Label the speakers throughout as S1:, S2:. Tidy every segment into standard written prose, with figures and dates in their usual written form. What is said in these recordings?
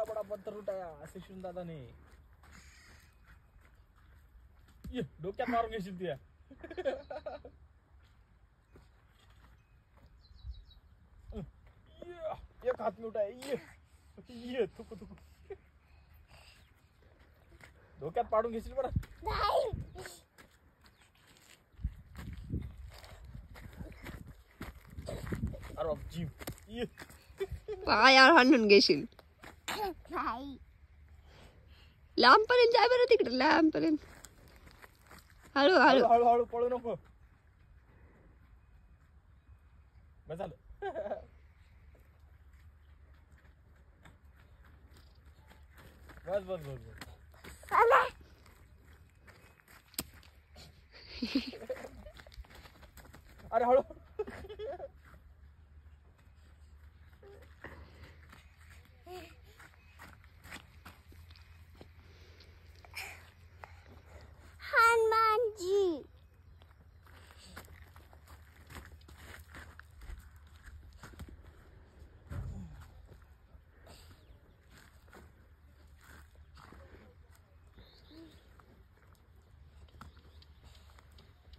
S1: बड़ा पत्थर उठाया शिक्षण दादा ने. ये डोक्यात मारून घेशील तुया. एक हात में उठाया. ये थुकू थुकू डोक्यात पाडून घेशील बरं. अरे बाप जीव. ये
S2: पायावर हाणून घेशील. लांब पर्यंत जाय बरं तिकडे लांब पर्यंत. हळू हळू
S1: हळू हळू पळू नको. बस झालं. बस बस बस बस. अरे हळू.
S3: हनुमानजी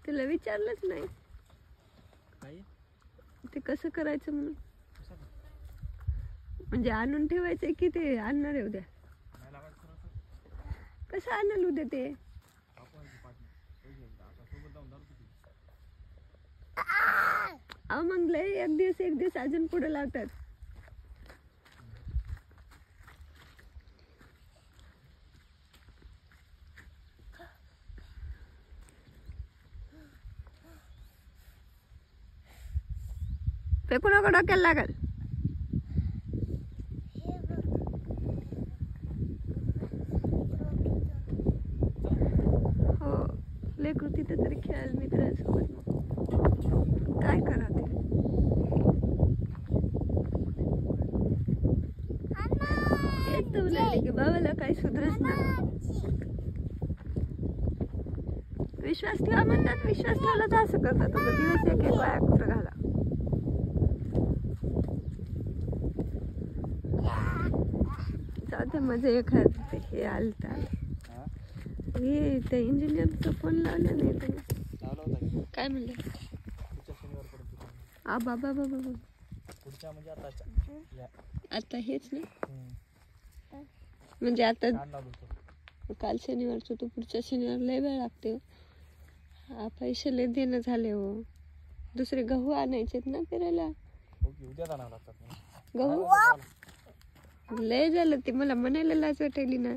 S2: तुला विचारलंच नाही
S1: काय
S2: ते कसं करायचं म्हणून. म्हणजे आणून ठेवायचंय की ते आणणार आहे उद्या. कसं आणल उद्या ते. अहो मग लय एक दिवस अजून पुढे लावतात. फेकू नको डोक्याला लागल. हो लेकरू तिथे तरी खेळायला मित्रांसोबत. मग काय करा ते. येत बोलायले की बाबाला काही सुधरच नाही. विश्वास ठेवा म्हणतात. विश्वास ठेवला तर असं करतात. दिवस एक एक वाया कुठं घाला. जाऊ माझं एखाद हे आलता हे त्या इंजिनियरचा फोन लावला नाही तुम्ही. काय म्हणलं. आ बाबा बाबा
S1: पुढच्या म्हणजे
S2: आता हेच ना. म्हणजे आता काल शनिवारचं तो पुढच्या शनिवार लय वेळ लागते. पैसे लय देणं झाले हो. दुसरे गहू आणायचेत ना फिरायला.
S1: उद्या जाणार लागतात
S2: गहू लय झालं ते. मला म्हणायला लाज वाटायली ना.